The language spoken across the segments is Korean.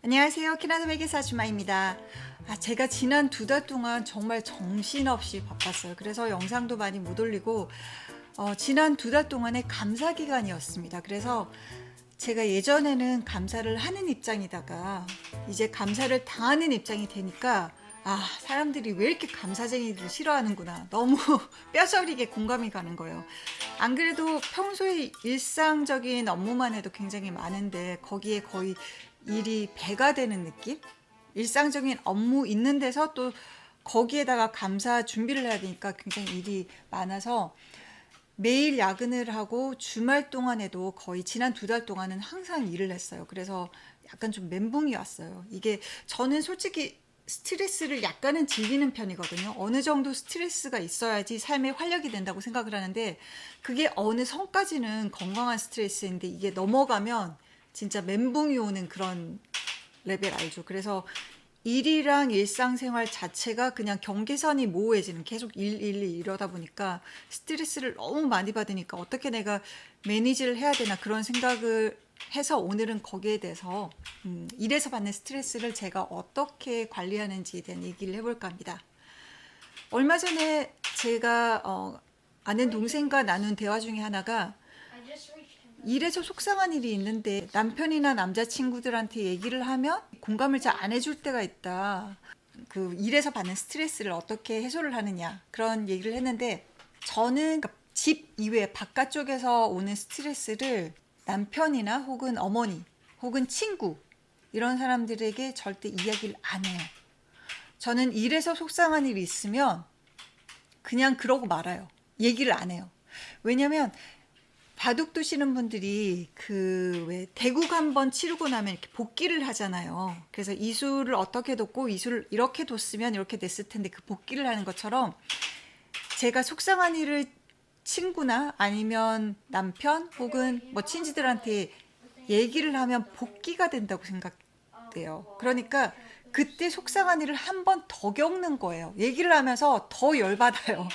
안녕하세요. 캐나다 회계사 주마입니다. 제가 지난 2달 동안 정말 정신없이 바빴어요. 그래서 영상도 많이 못 올리고 지난 2달 동안의 감사 기간이었습니다. 그래서 제가 예전에는 감사를 하는 입장이다가 이제 감사를 당하는 입장이 되니까 사람들이 왜 이렇게 감사쟁이들 싫어하는구나. 너무 뼈저리게 공감이 가는 거예요. 안 그래도 평소에 일상적인 업무만 해도 굉장히 많은데 거기에 거의 일이 배가 되는 느낌? 일상적인 업무 있는 데서 또 거기에다가 감사 준비를 해야 되니까 굉장히 일이 많아서 매일 야근을 하고 주말 동안에도 거의 지난 2달 동안은 항상 일을 했어요. 그래서 약간 좀 멘붕이 왔어요. 이게 저는 솔직히 스트레스를 약간은 즐기는 편이거든요. 어느 정도 스트레스가 있어야지 삶에 활력이 된다고 생각을 하는데 그게 어느 선까지는 건강한 스트레스인데 이게 넘어가면 진짜 멘붕이 오는 그런 레벨 알죠. 그래서 일이랑 일상생활 자체가 그냥 경계선이 모호해지는 계속 일 이러다 보니까 스트레스를 너무 많이 받으니까 어떻게 내가 매니지를 해야 되나 그런 생각을 해서 오늘은 거기에 대해서 일에서 받는 스트레스를 제가 어떻게 관리하는지에 대한 얘기를 해볼까 합니다. 얼마 전에 제가 아는 동생과 나눈 대화 중에 하나가 일에서 속상한 일이 있는데 남편이나 남자친구들한테 얘기를 하면 공감을 잘 안 해줄 때가 있다. 그 일에서 받는 스트레스를 어떻게 해소를 하느냐 그런 얘기를 했는데 저는 집 이외 바깥쪽에서 오는 스트레스를 남편이나 혹은 어머니 혹은 친구 이런 사람들에게 절대 이야기를 안 해요. 저는 일에서 속상한 일이 있으면 그냥 그러고 말아요. 얘기를 안 해요. 왜냐면 바둑 두시는 분들이 그 왜 대국 한번 치르고 나면 이렇게 복기를 하잖아요. 그래서 이수를 어떻게 뒀고 이수를 이렇게 뒀으면 이렇게 됐을 텐데 그 복기를 하는 것처럼 제가 속상한 일을 친구나 아니면 남편 혹은 뭐 친지들한테 얘기를 하면 복기가 된다고 생각돼요. 그러니까 그때 속상한 일을 한 번 더 겪는 거예요. 얘기를 하면서 더 열받아요.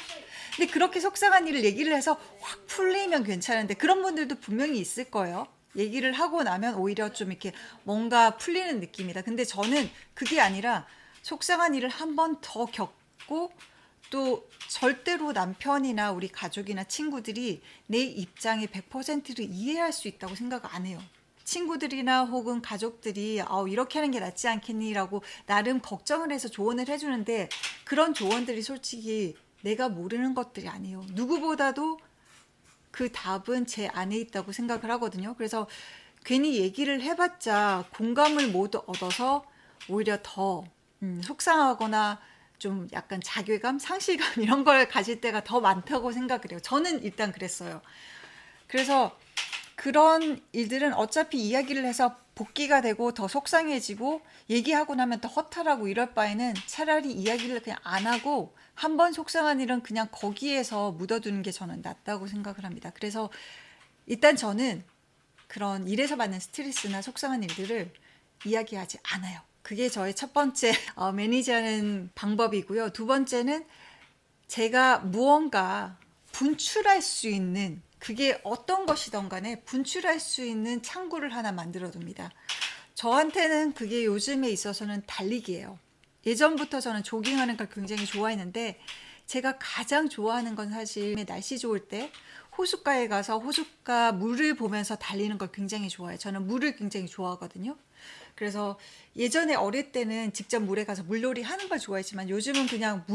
근데 그렇게 속상한 일을 얘기를 해서 확 풀리면 괜찮은데 그런 분들도 분명히 있을 거예요. 얘기를 하고 나면 오히려 좀 이렇게 뭔가 풀리는 느낌이다. 근데 저는 그게 아니라 속상한 일을 한 번 더 겪고 또 절대로 남편이나 우리 가족이나 친구들이 내 입장에 100%를 이해할 수 있다고 생각 안 해요. 친구들이나 혹은 가족들이 이렇게 하는 게 낫지 않겠니라고 나름 걱정을 해서 조언을 해주는데 그런 조언들이 솔직히 내가 모르는 것들이 아니에요. 누구보다도 그 답은 제 안에 있다고 생각을 하거든요. 그래서 괜히 얘기를 해봤자 공감을 못 얻어서 오히려 더 속상하거나 좀 약간 자괴감, 상실감 이런 걸 가질 때가 더 많다고 생각을 해요. 저는 일단 그랬어요. 그래서 그런 일들은 어차피 이야기를 해서 복귀가 되고 더 속상해지고 얘기하고 나면 더 허탈하고 이럴 바에는 차라리 이야기를 그냥 안 하고 한 번 속상한 일은 그냥 거기에서 묻어두는 게 저는 낫다고 생각을 합니다. 그래서 일단 저는 그런 일에서 받는 스트레스나 속상한 일들을 이야기하지 않아요. 그게 저의 첫 번째 매니지하는 방법이고요. 두 번째는 제가 무언가 분출할 수 있는 그게 어떤 것이든 간에 분출할 수 있는 창구를 하나 만들어 둡니다. 저한테는 그게 요즘에 있어서는 달리기예요. 예전부터 저는 조깅하는 걸 굉장히 좋아했는데 제가 가장 좋아하는 건 사실 날씨 좋을 때 호숫가에 가서 호숫가 물을 보면서 달리는 걸 굉장히 좋아해요. 저는 물을 굉장히 좋아하거든요. 그래서 예전에 어릴 때는 직접 물에 가서 물놀이 하는 걸 좋아했지만 요즘은 그냥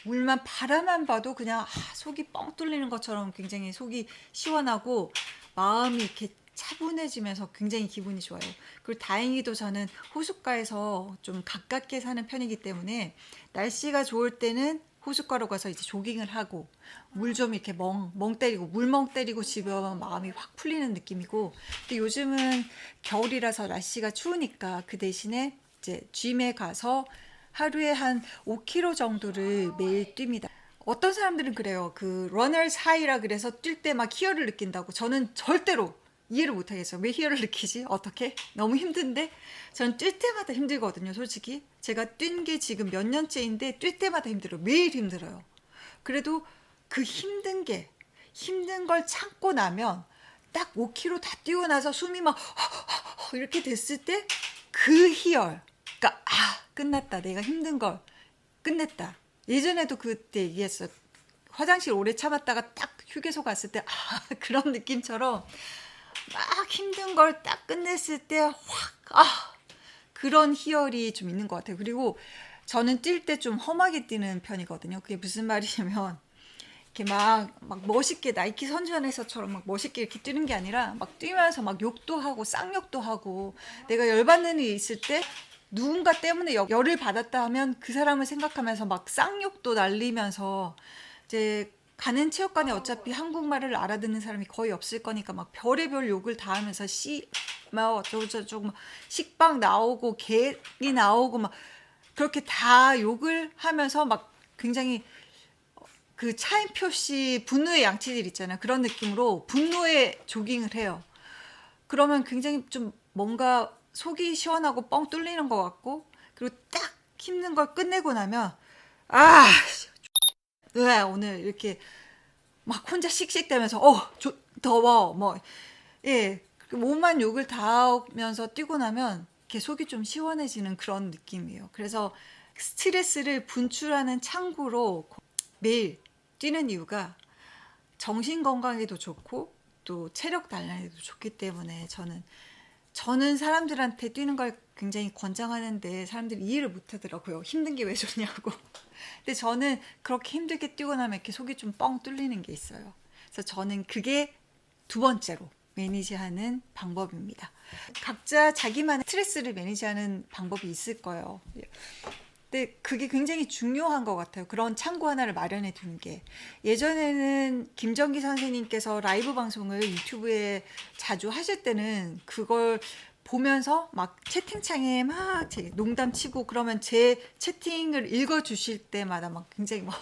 물만 바라만 봐도 그냥 속이 뻥 뚫리는 것처럼 굉장히 속이 시원하고 마음이 이렇게 차분해지면서 굉장히 기분이 좋아요. 그리고 다행히도 저는 호숫가에서 좀 가깝게 사는 편이기 때문에 날씨가 좋을 때는 호숫가로 가서 이제 조깅을 하고 물 좀 이렇게 멍 때리고 물멍 때리고 집에 오면 마음이 확 풀리는 느낌이고 근데 요즘은 겨울이라서 날씨가 추우니까 그 대신에 이제 짐에 가서 하루에 한 5km 정도를 매일 뜁니다. 어떤 사람들은 그래요. 그 러너스 하이라 그래서 뛸 때 막 희열을 느낀다고. 저는 절대로 이해를 못 하겠어요. 왜 희열을 느끼지? 어떻게? 너무 힘든데? 전 뛸 때마다 힘들거든요, 솔직히. 제가 뛴 게 지금 몇 년째인데 뛸 때마다 힘들어요. 매일 힘들어요. 그래도 그 힘든 걸 참고 나면 딱 5km 다 뛰고 나서 숨이 막 이렇게 됐을 때 그 희열, 그러니까 끝났다. 내가 힘든 걸 끝냈다. 예전에도 그때 얘기했어. 화장실 오래 참았다가 딱 휴게소 갔을 때 그런 느낌처럼 막 힘든 걸 딱 끝냈을 때 확 그런 희열이 좀 있는 것 같아요. 그리고 저는 뛸 때 좀 험하게 뛰는 편이거든요. 그게 무슨 말이냐면 이렇게 막 멋있게 나이키 선전에서처럼 막 멋있게 이렇게 뛰는 게 아니라 막 뛰면서 막 욕도 하고 쌍욕도 하고, 내가 열받는 일이 있을 때 누군가 때문에 열을 받았다 하면 그 사람을 생각하면서 막 쌍욕도 날리면서, 이제 가는 체육관에 어차피 한국말을 알아듣는 사람이 거의 없을 거니까 막 별의별 욕을 다 하면서 막 어쩌고저쩌고 막 식빵 나오고 개이 나오고 막 그렇게 다 욕을 하면서 막 굉장히 그 차인표 씨 분노의 양치질 있잖아요. 그런 느낌으로 분노의 조깅을 해요. 그러면 굉장히 좀 뭔가 속이 시원하고 뻥 뚫리는 것 같고, 그리고 딱 힘든 걸 끝내고 나면 왜 오늘 이렇게 막 혼자 씩씩대면서 더워 뭐 몸만 욕을 다 하면서 뛰고 나면 이렇게 속이 좀 시원해지는 그런 느낌이에요. 그래서 스트레스를 분출하는 창구로 매일 뛰는 이유가 정신 건강에도 좋고 또 체력 단련에도 좋기 때문에, 저는 사람들한테 뛰는 걸 굉장히 권장하는데 사람들이 이해를 못 하더라고요. 힘든 게 왜 좋냐고. 근데 저는 그렇게 힘들게 뛰고 나면 이렇게 속이 좀 뻥 뚫리는 게 있어요. 그래서 저는 그게 두 번째로 매니지하는 방법입니다. 각자 자기만의 스트레스를 매니지하는 방법이 있을 거예요. 근데 그게 굉장히 중요한 것 같아요. 그런 창구 하나를 마련해 두는 게. 예전에는 김정기 선생님께서 라이브 방송을 유튜브에 자주 하실 때는 그걸 보면서 막 채팅창에 막 농담 치고 그러면 제 채팅을 읽어주실 때마다 막 굉장히 막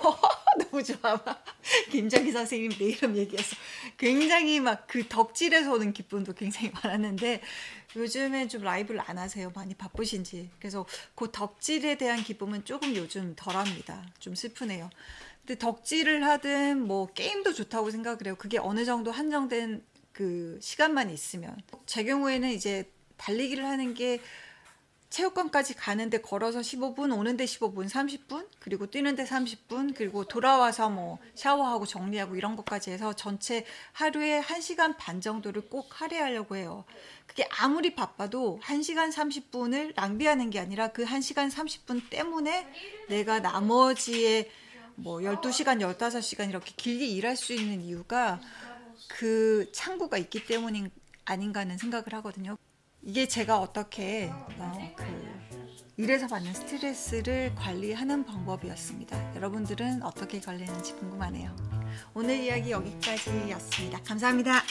너무 좋아. 막 김정기 선생님 내 이름 얘기해서 굉장히 막 그 덕질에서 오는 기쁨도 굉장히 많았는데, 요즘엔 좀 라이브를 안 하세요. 많이 바쁘신지. 그래서 그 덕질에 대한 기쁨은 조금 요즘 덜합니다. 좀 슬프네요. 근데 덕질을 하든 뭐 게임도 좋다고 생각을 해요. 그게 어느 정도 한정된 그 시간만 있으면. 제 경우에는 이제 달리기를 하는 게 체육관까지 가는데 걸어서 15분, 오는데 15분, 30분, 그리고 뛰는데 30분, 그리고 돌아와서 뭐 샤워하고 정리하고 이런 것까지 해서 전체 하루에 1시간 반 정도를 꼭 할애하려고 해요. 그게 아무리 바빠도 1시간 30분을 낭비하는 게 아니라 그 1시간 30분 때문에 내가 나머지의 뭐 12시간, 15시간 이렇게 길게 일할 수 있는 이유가 그 창구가 있기 때문인 아닌가 하는 생각을 하거든요. 이게 제가 어떻게 일에서 받는 스트레스를 관리하는 방법이었습니다. 여러분들은 어떻게 관리하는지 궁금하네요. 오늘 이야기 여기까지였습니다. 감사합니다.